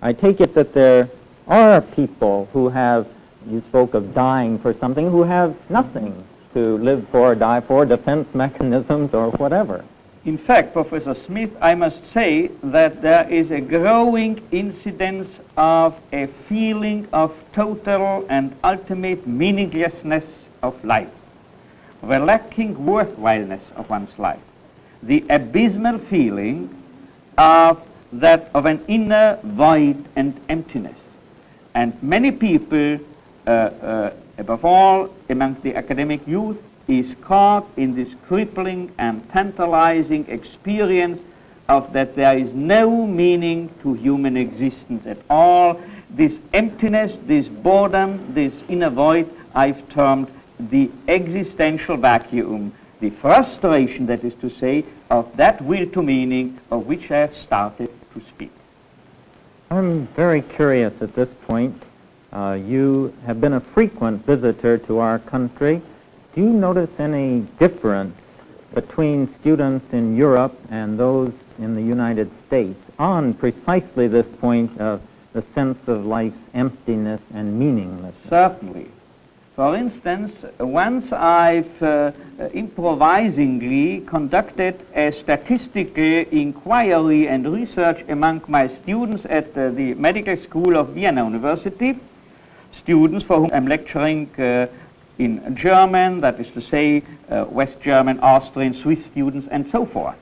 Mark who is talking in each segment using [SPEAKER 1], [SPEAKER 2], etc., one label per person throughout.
[SPEAKER 1] I take it that there are people who have, you spoke of dying for something, who have nothing to live for or die for, defense mechanisms or whatever.
[SPEAKER 2] In fact, Professor Smith, I must say that there is a growing incidence of a feeling of total and ultimate meaninglessness of life, the lacking worthwhileness of one's life, the abysmal feeling of an inner void and emptiness. And many people, above all among the academic youth, is caught in this crippling and tantalizing experience of that there is no meaning to human existence at all. This emptiness, this boredom, this inner void, I've termed the existential vacuum, the frustration, that is to say, of that will to meaning of which I have started to speak.
[SPEAKER 1] I'm very curious at this point. You have been a frequent visitor to our country. Do you notice any difference between students in Europe and those in the United States on precisely this point of the sense of life's emptiness and meaninglessness?
[SPEAKER 2] Certainly. For instance, once I've improvisingly conducted a statistical inquiry and research among my students at the Medical School of Vienna University, students for whom I'm lecturing in German, that is to say, West German, Austrian, Swiss students, and so forth.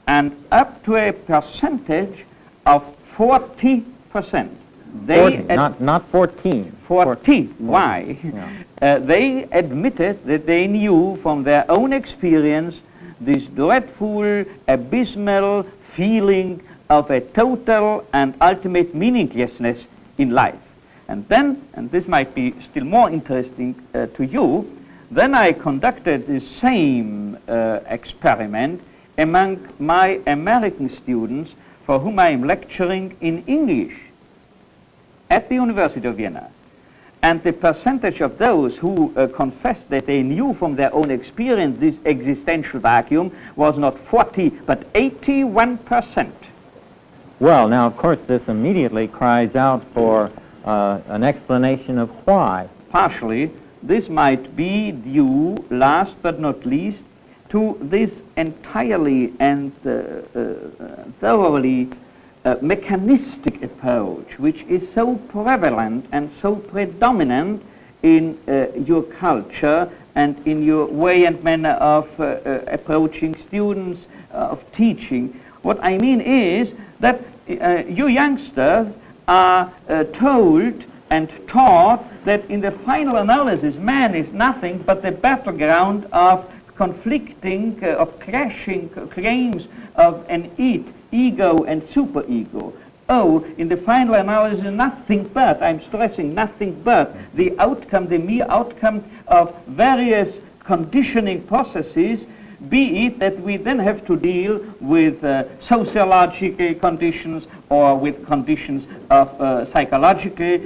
[SPEAKER 2] And up to a percentage of 40%.
[SPEAKER 1] Not 14.
[SPEAKER 2] 40. Why?
[SPEAKER 1] Yeah.
[SPEAKER 2] They admitted that they knew from their own experience this dreadful, abysmal feeling of a total and ultimate meaninglessness in life. And then, and this might be still more interesting to you, then I conducted the same experiment among my American students for whom I am lecturing in English at the University of Vienna. And the percentage of those who confessed that they knew from their own experience this existential vacuum was not 40, but 81%.
[SPEAKER 1] Well, now, of course, this immediately cries out for an explanation of why.
[SPEAKER 2] Partially, this might be due, last but not least, to this entirely and thoroughly mechanistic approach, which is so prevalent and so predominant in your culture and in your way and manner of approaching students, of teaching. What I mean is that you youngsters are told and taught that in the final analysis man is nothing but the battleground of conflicting, of clashing claims of an ego and superego. Oh, in the final analysis, nothing but, I'm stressing, nothing but the outcome, the mere outcome of various conditioning processes, be it that we then have to deal with sociological conditions or with conditions of psychological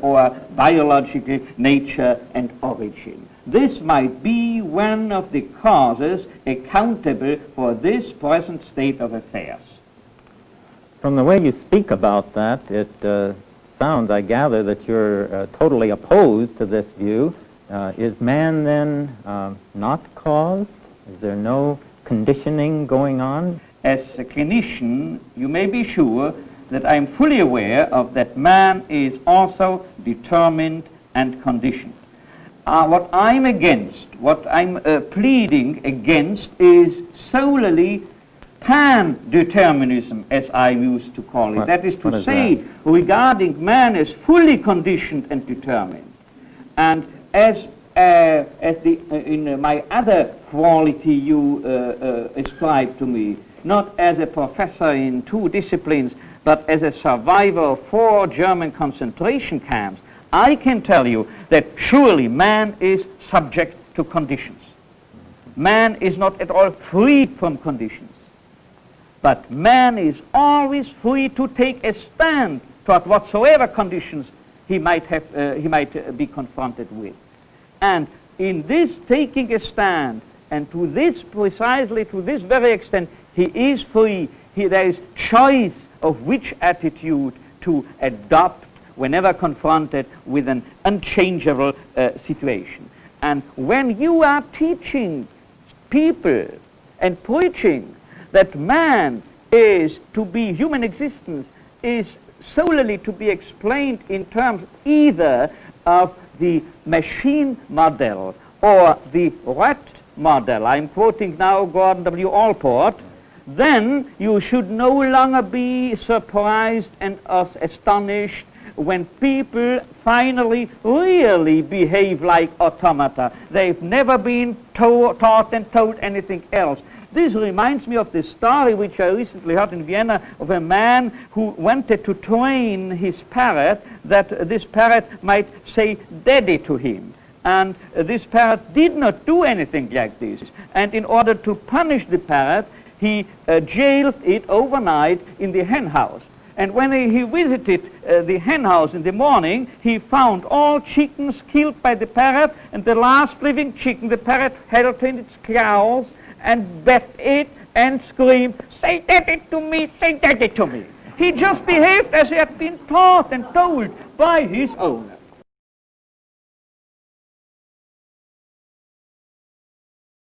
[SPEAKER 2] or biological nature and origin. This might be one of the causes accountable for this present state of affairs.
[SPEAKER 1] From the way you speak about that, it sounds, I gather, that you're totally opposed to this view. Is man then not caused? Is there no conditioning going on?
[SPEAKER 2] As a clinician, you may be sure that I am fully aware of that man is also determined and conditioned. What I'm against, what I'm pleading against is solely pan-determinism, as I used to call it. That is to say, regarding man as fully conditioned and determined. And as in my other quality you ascribe to me, not as a professor in 2 disciplines, but as a survivor of 4 German concentration camps, I can tell you that surely man is subject to conditions. Man is not at all free from conditions. But man is always free to take a stand toward whatsoever conditions he might be confronted with. And in this taking a stand, and to this precisely, to this very extent, he is free. There is choice of which attitude to adopt whenever confronted with an unchangeable situation. And when you are teaching people and preaching that man is to be, human existence is solely to be explained in terms either of the machine model or the rat model, I'm quoting now Gordon W. Allport, then you should no longer be surprised and astonished when people finally really behave like automata. They've never been taught and told anything else. This reminds me of the story which I recently heard in Vienna of a man who wanted to train his parrot that this parrot might say daddy to him. And this parrot did not do anything like this. And in order to punish the parrot, he jailed it overnight in the hen house. And when he visited the hen house in the morning, he found all chickens killed by the parrot, and the last living chicken the parrot held in its claws and bet it and screamed, "Say daddy to me, say daddy to me." He just behaved as he had been taught and told by his owner.